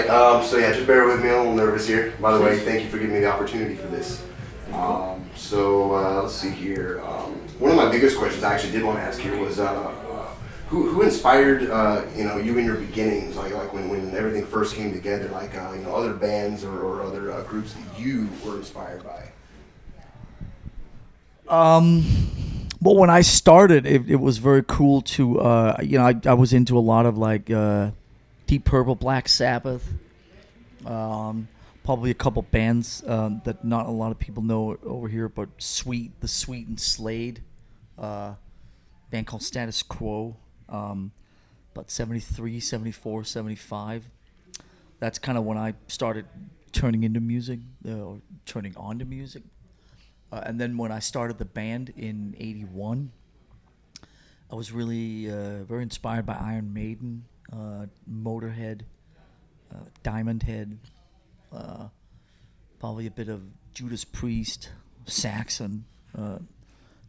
right. So yeah, just bear with me. I'm a little nervous here. By the way, thank you for giving me the opportunity for this. Let's see here. One of my biggest questions I actually did want to ask here was who inspired you in your beginnings, like when everything first came together, like other bands or other groups that you were inspired by. Well, when I started, it was very cool to I was into a lot of like Deep Purple, Black Sabbath, probably a couple bands that not a lot of people know over here, but the Sweet and Slade, band called Status Quo, about 73, 74, 75. That's kind of when I started turning into music, or turning on to music. And then when I started the band in '81, I was really very inspired by Iron Maiden, Motorhead, Diamond Head, probably a bit of Judas Priest, Saxon.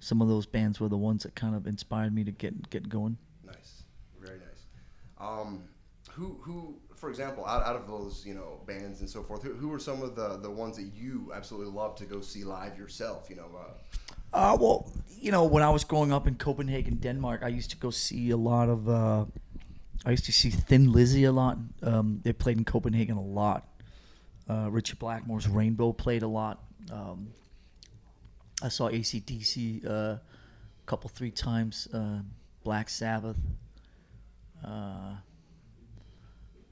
Some of those bands were the ones that kind of inspired me to get going. Nice, very nice. Who, for example, out of those bands and so forth, who were some of the ones that you absolutely love to go see live yourself? Well, when I was growing up in Copenhagen, Denmark, I used to go see a lot of. I used to see Thin Lizzy a lot. They played in Copenhagen a lot. Richard Blackmore's Rainbow played a lot. I saw AC/DC a couple, 3 times. Black Sabbath.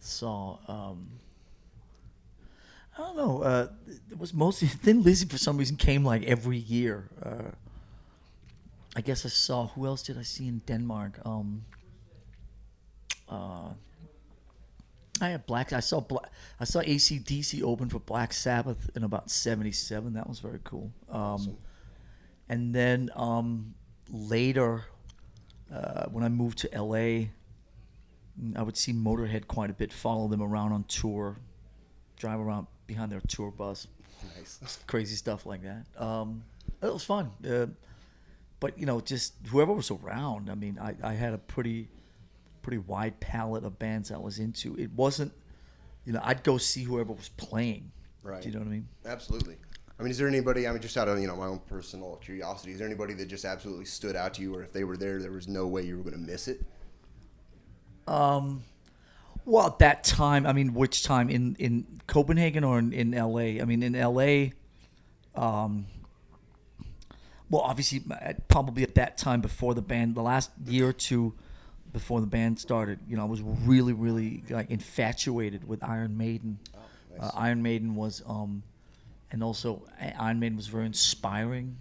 Saw. I don't know. It was mostly Thin Lizzy. For some reason, came like every year. I guess I saw. Who else did I see in Denmark? I had I saw AC/DC open for Black Sabbath in about '77. That was very cool. Awesome. And then later, when I moved to LA, I would see Motorhead quite a bit. Follow them around on tour, drive around behind their tour bus. Nice. Crazy stuff like that. It was fun. But just whoever was around. I mean, I had a pretty wide palette of bands I was into. It wasn't, I'd go see whoever was playing. Right. Do you know what I mean? Absolutely. I mean, is there anybody? I mean, just out of my own personal curiosity, is there anybody that just absolutely stood out to you, or if they were there was no way you were going to miss it? Well, at that time, I mean, which time in Copenhagen or in LA? I mean, in LA, well, obviously, probably at that time before the band, the last year or two before the band started, I was really, really like infatuated with Iron Maiden. Oh, nice. Iron Maiden was, and also Iron Maiden was very inspiring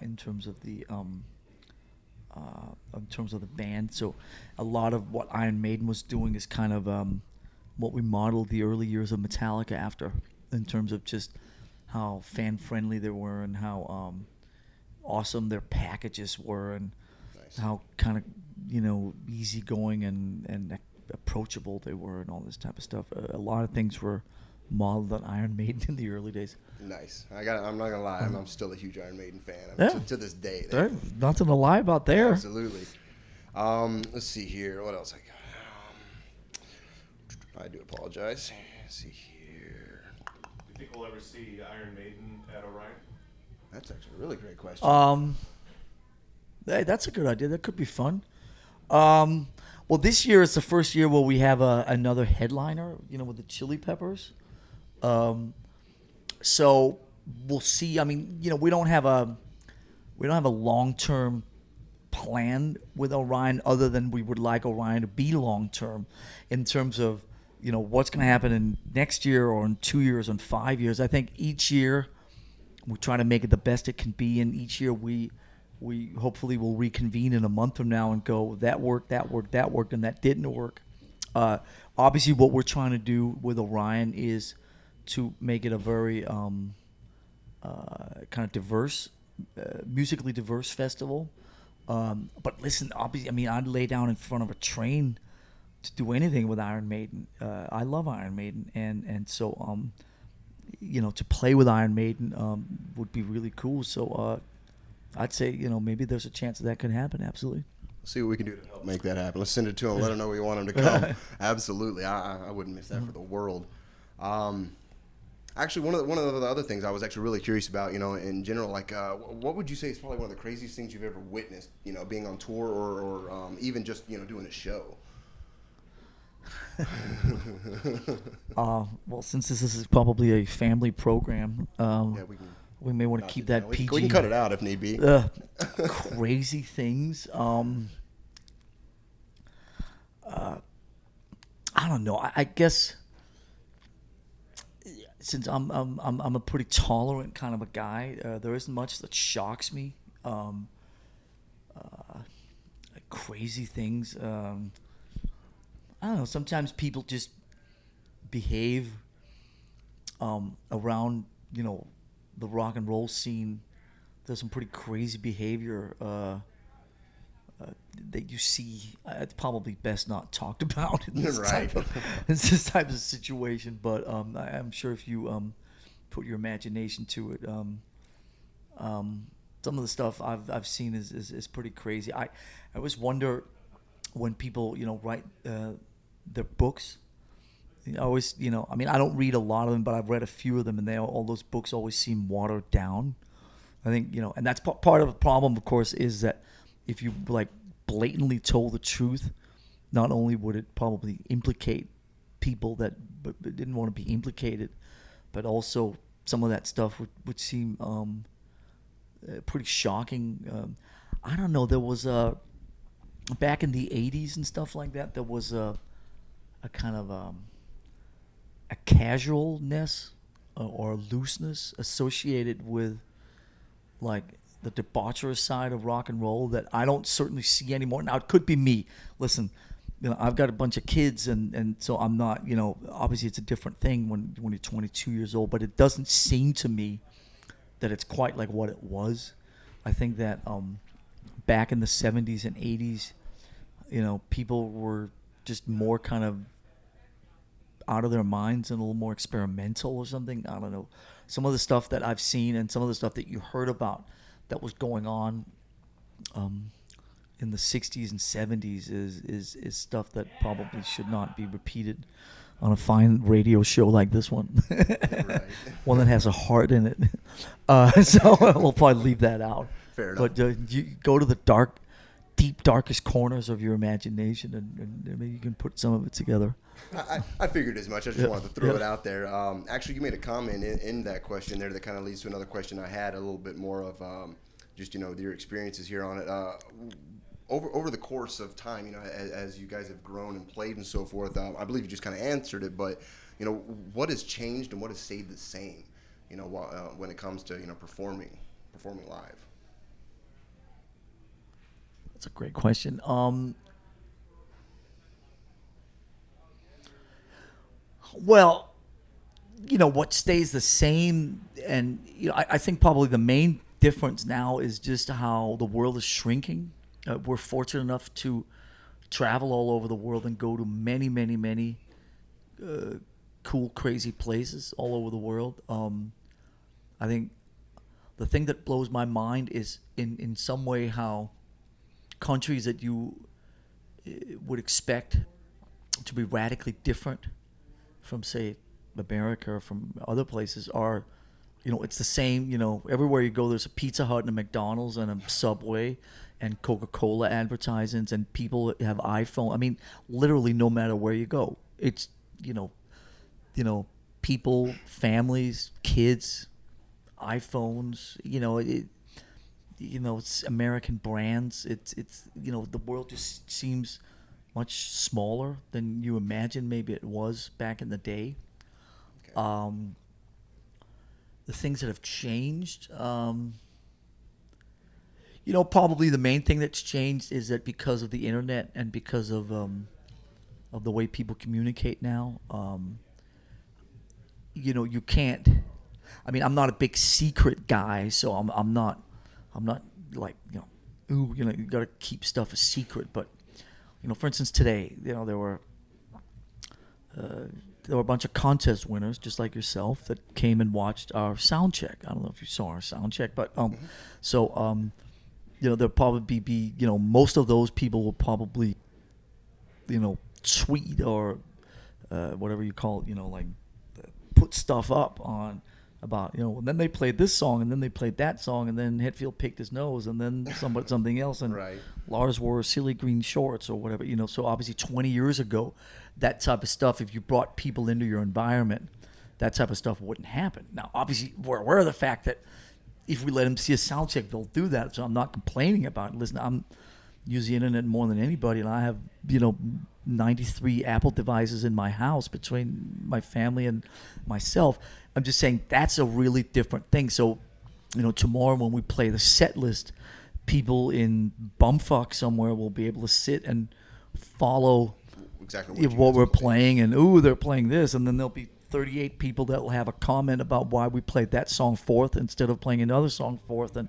in terms of the band. So a lot of what Iron Maiden was doing is kind of what we modeled the early years of Metallica after, in terms of just how fan friendly they were and how awesome their packages were, and Nice. how kind of easygoing and approachable they were, and all this type of stuff. A lot of things were modeled on Iron Maiden in the early days. Nice. I'm not gonna lie. I'm still a huge Iron Maiden fan. I mean, Yeah. to this day. There's nothing to lie about there. Absolutely. Let's see here. What else I got? I do apologize. Let's see here. Do you think we'll ever see Iron Maiden at Orion? That's actually a really great question. Hey, that's a good idea. That could be fun. Well, this year is the first year where we have another headliner, with the Chili Peppers. So we'll see. I mean, we don't have a long-term plan with Orion, other than we would like Orion to be long-term in terms of what's going to happen in next year or in 2 years and 5 years. I think each year we try to make it the best it can be, and each year we hopefully will reconvene in a month from now and go, that worked, and that didn't work. Obviously, what we're trying to do with Orion is to make it a very kind of diverse, musically diverse festival. But listen, obviously, I mean, I'd lay down in front of a train to do anything with Iron Maiden. I love Iron Maiden, and so to play with Iron Maiden would be really cool. So I'd say maybe there's a chance that could happen. Absolutely. see what we can do to help make that happen. Let's send it to him. Let him know we want him to come. Absolutely, I wouldn't miss that for the world. Actually, one of the other things I was actually really curious about, in general, like, what would you say is probably one of the craziest things you've ever witnessed, being on tour or even just, doing a show? Well, since this is probably a family program, we may want to keep that PG. We can cut it out if need be. Crazy things. I don't know. I guess since I'm a pretty tolerant kind of a guy, there isn't much that shocks me. Crazy things. I don't know. Sometimes people just behave around, the rock and roll scene. There's some pretty crazy behavior that you see. It's probably best not talked about in this, right. this type of situation. But I'm sure if you put your imagination to it, some of the stuff I've seen is pretty crazy. I always wonder when people write their books. I always I don't read a lot of them, but I've read a few of them, and all those books always seem watered down. I think and that's part of the problem, of course, is that if you blatantly told the truth, not only would it probably implicate people that didn't want to be implicated, but also some of that stuff would seem pretty shocking. I don't know. There was back in the 80s and stuff like that. There was a kind of a casualness or looseness associated with the debaucherous side of rock and roll that I don't certainly see anymore. Now, it could be me. Listen, I've got a bunch of kids, and so I'm not, obviously it's a different thing when you're 22 years old, but it doesn't seem to me that it's quite like what it was. I think that back in the 70s and 80s, people were just more kind of out of their minds and a little more experimental or something. I don't know. Some of the stuff that I've seen and some of the stuff that you heard about that was going on in the 60s and 70s is stuff that probably should not be repeated on a fine radio show like this one. Right. One that has a heart in it. So we'll probably leave that out. Fair enough. But you go to the darkest corners of your imagination, and maybe you can put some of it together. I figured as much. I just wanted to throw it out there. Actually, you made a comment in that question there that kind of leads to another question I had, a little bit more of just your experiences here on it. Over the course of time, as you guys have grown and played and so forth, I believe you just kind of answered it, but what has changed and what has stayed the same, when it comes to performing live? That's a great question. Well, what stays the same, and I think probably the main difference now is just how the world is shrinking. We're fortunate enough to travel all over the world and go to many, many, many cool, crazy places all over the world. I think the thing that blows my mind is in some way how countries that you would expect to be radically different from, say, America or from other places are, it's the same. Everywhere you go, there's a Pizza Hut and a McDonald's and a Subway and Coca-Cola advertisements, and people have iPhone. I mean, literally no matter where you go, it's people, families, kids, iPhones. It's American brands. It's the world just seems much smaller than you imagine maybe it was back in the day. Okay. The things that have changed, probably the main thing that's changed is that because of the internet and because of the way people communicate now, you can't. I mean, I'm not a big secret guy, so I'm not like you got to keep stuff a secret. But for instance, today, there were a bunch of contest winners, just like yourself, that came and watched our sound check. I don't know if you saw our sound check, but there'll probably be most of those people will probably tweet or whatever you call it, like put stuff up on about and then they played this song and then they played that song and then Hetfield picked his nose and then something else and Right. Lars wore silly green shorts or whatever, so obviously 20 years ago that type of stuff, if you brought people into your environment, that type of stuff wouldn't happen. Now obviously we're aware of the fact that if we let them see a sound check, they'll do that. So I'm not complaining about it. Listen, I'm use the internet more than anybody, and I have 93 Apple devices in my house between my family and myself. I'm just saying that's a really different thing. So tomorrow when we play the set list, people in bumfuck somewhere will be able to sit and follow Exactly what we're playing, and they're playing this, and then there'll be 38 people that will have a comment about why we played that song fourth instead of playing another song fourth, and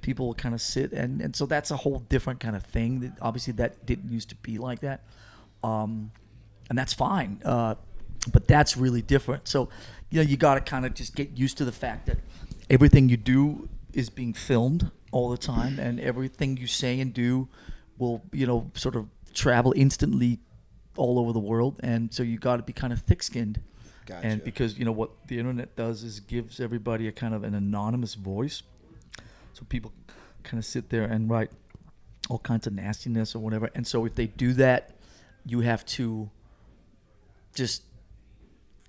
people will kind of sit and so that's a whole different kind of thing. That obviously that didn't used to be like that, and that's fine. But that's really different. So you got to kind of just get used to the fact that everything you do is being filmed all the time, and everything you say and do will sort of travel instantly all over the world, and so you got to be kind of thick-skinned. Gotcha. And because what the internet does is gives everybody a kind of an anonymous voice, so people kind of sit there and write all kinds of nastiness or whatever. And so if they do that, you have to just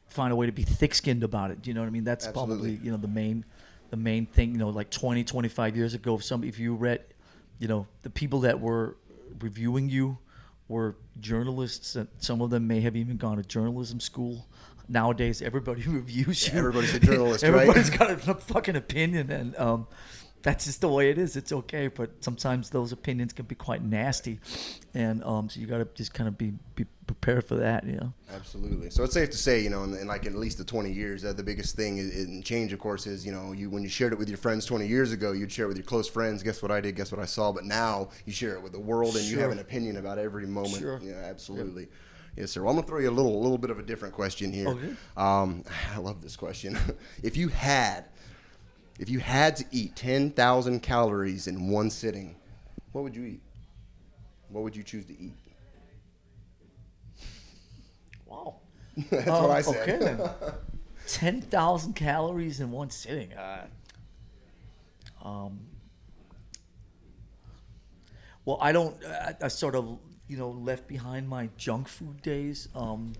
find a way to be thick-skinned about it. Do you know what I mean? That's Absolutely. probably the main thing. Like 25 years ago, if you read, the people that were reviewing you were journalists, and some of them may have even gone to journalism school. Nowadays, everybody reviews you. Everybody's a journalist, right? Everybody's got a fucking opinion, and that's just the way it is. It's okay, but sometimes those opinions can be quite nasty, and so you got to just kind of be prepared for that. Absolutely. So it's safe to say, in like at least the 20 years, the biggest thing in change, of course, is when you shared it with your friends 20 years ago, you'd share it with your close friends. Guess what I did? Guess what I saw? But now you share it with the world, and you have an opinion about every moment. Sure. Yeah, absolutely. Yep. Yes, sir. Well, I'm gonna throw you a little bit of a different question here. Okay. I love this question. If you had to eat 10,000 calories in one sitting, what would you eat? What would you choose to eat? Wow. That's what I said. Okay then. 10,000 calories in one sitting. Well, I don't. I sort of left behind my junk food days, and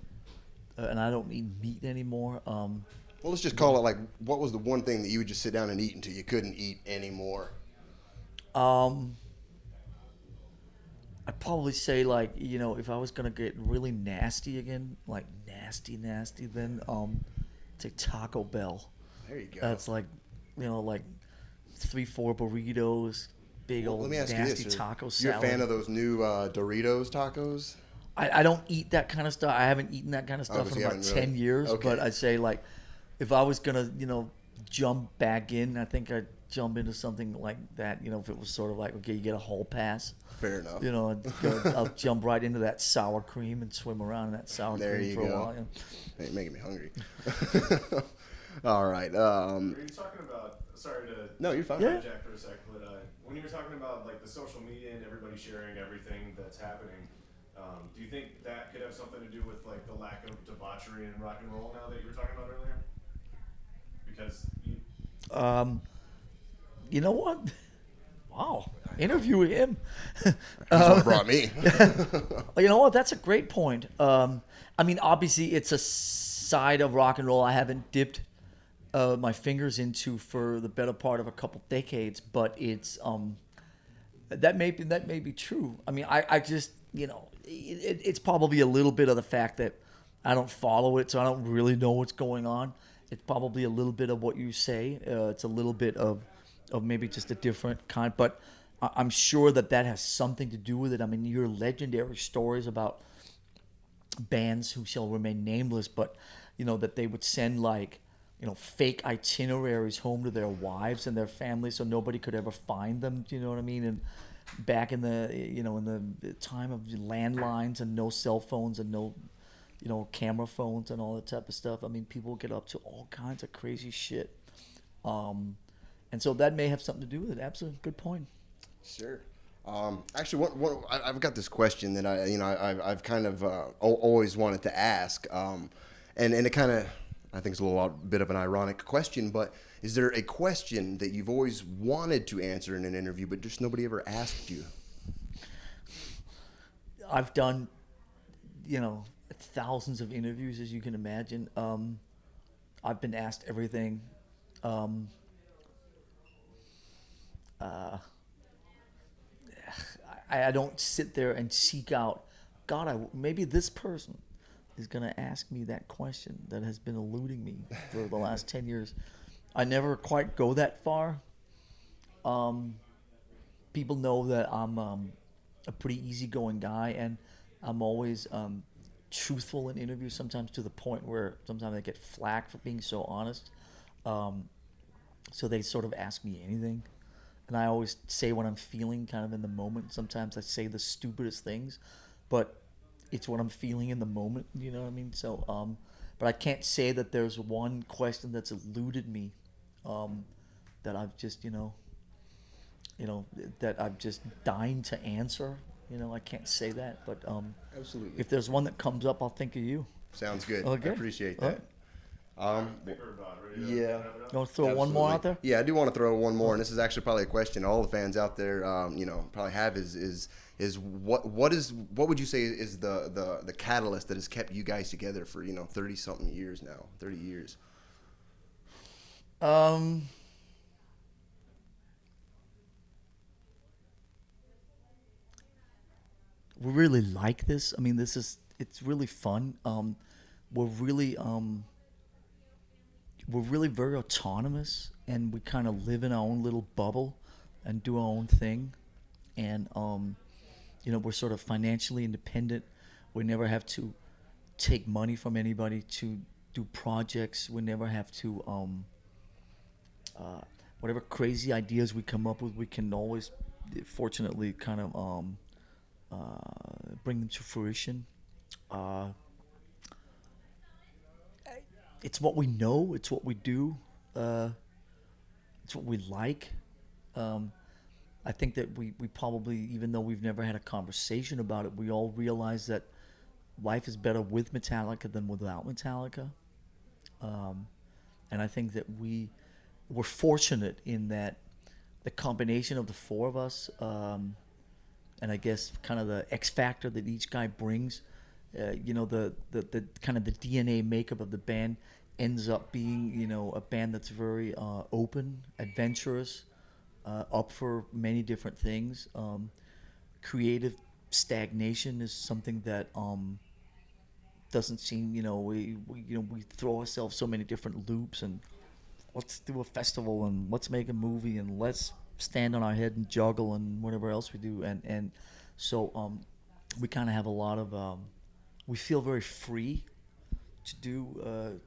I don't eat meat anymore. Well, let's just call it like, what was the one thing that you would just sit down and eat until you couldn't eat anymore? I'd probably say if I was gonna get really nasty again, like nasty, then take Taco Bell. There you go. That's like 3-4 burritos, big old Let me ask you nasty this, sir. taco You're salad. a fan of those new Doritos tacos? I don't eat that kind of stuff. I haven't eaten that kind of stuff in about 10 years. Okay. But I'd say if I was gonna jump back in, I think I'd jump into something like that. If it was sort of like, okay, you get a hall pass. Fair enough. I'll jump right into that sour cream and swim around in that sour cream for a while. Hey, making me hungry. All right. Are you talking about? Sorry to. No, you're fine. Yeah. Jack for a sec, but when you were talking about like the social media and everybody sharing everything that's happening, do you think that could have something to do with like the lack of debauchery in rock and roll now that you were talking about earlier? Because you know what? Wow. Interview him. That's what brought me. You know what? That's a great point. I mean, obviously, it's a side of rock and roll I haven't dipped my fingers into for the better part of a couple decades, but it's that may be true. I mean, I just it's probably a little bit of the fact that I don't follow it, so I don't really know what's going on. It's probably a little bit of what you say. It's a little bit of maybe just a different kind, but I'm sure that has something to do with it. I mean, you hear legendary stories about bands who shall remain nameless, but that they would send fake itineraries home to their wives and their families so nobody could ever find them. Do you know what I mean? And back in the in the time of landlines and no cell phones and no camera phones and all that type of stuff, I mean, people get up to all kinds of crazy shit. And so that may have something to do with it. Absolutely, good point. Sure. Actually, I've got this question that I've kind of always wanted to ask, and it kind of, I think it's a little bit of an ironic question, but is there a question that you've always wanted to answer in an interview, but just nobody ever asked you? I've done, thousands of interviews, as you can imagine. I've been asked everything. Um, uh, I don't sit there and seek out, God, maybe this person is going to ask me that question that has been eluding me for the last 10 years. I never quite go that far. People know that I'm a pretty easygoing guy, and I'm always truthful in interviews, sometimes to the point where sometimes I get flack for being so honest. Um, so they sort of ask me anything. And I always say what I'm feeling kind of in the moment. Sometimes I say the stupidest things, but it's what I'm feeling in the moment, you know what I mean? So, but I can't say that there's one question that's eluded me, that I've just, that I'm just dying to answer. I can't say that, but Absolutely. if there's one that comes up, I'll think of you. Sounds good. Okay. I appreciate All that. I think we're about ready to Yeah. wrap it up. You want to throw one more Absolutely. out there? Yeah, I do want to throw one more, and this is actually probably a question all the fans out there, probably have is what would you say is the catalyst that has kept you guys together for 30 something years now, 30 years? We really like this. I mean, it's really fun. We're really we're really very autonomous, and we kind of live in our own little bubble and do our own thing. And we're sort of financially independent. We never have to take money from anybody to do projects. We never have to whatever crazy ideas we come up with, we can always, fortunately, kind of bring them to fruition. Uh, it's what we know. It's what we do. It's what we like. Um, I think that we probably, even though we've never had a conversation about it, we all realize that life is better with Metallica than without Metallica. Um, and I think that we're fortunate in that the combination of the four of us, and I guess kind of the X factor that each guy brings, the kind of the DNA makeup of the band ends up being a band that's very open, adventurous, up for many different things. Creative stagnation is something that doesn't seem, we throw ourselves so many different loops, and let's do a festival, and let's make a movie, and let's stand on our head and juggle and whatever else we do, and so we kind of have a lot of we feel very free to do.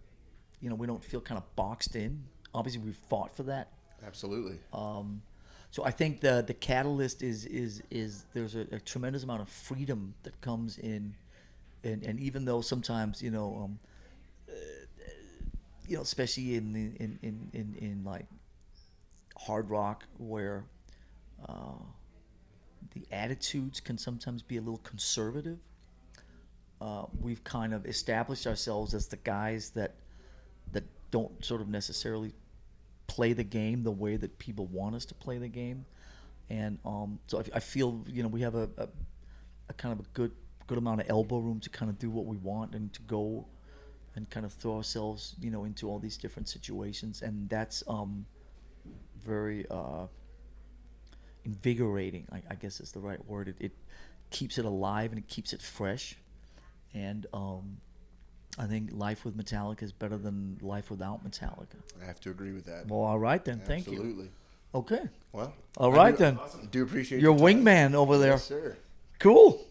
We don't feel kind of boxed in. Obviously, we've fought for that. Absolutely. So I think the catalyst is there's a tremendous amount of freedom that comes in, and even though sometimes especially in like hard rock, where the attitudes can sometimes be a little conservative. We've kind of established ourselves as the guys that don't sort of necessarily play the game the way that people want us to play the game, and so I feel we have a kind of a good amount of elbow room to kind of do what we want and to go and kind of throw ourselves into all these different situations, and that's very invigorating. I guess is the right word. It keeps it alive and it keeps it fresh, and I think life with Metallica is better than life without Metallica. I have to agree with that. Well, all right then. Thank you. Absolutely. Okay. Well, All right I then. do appreciate Your your time. wingman over there. Yes, sir. Cool.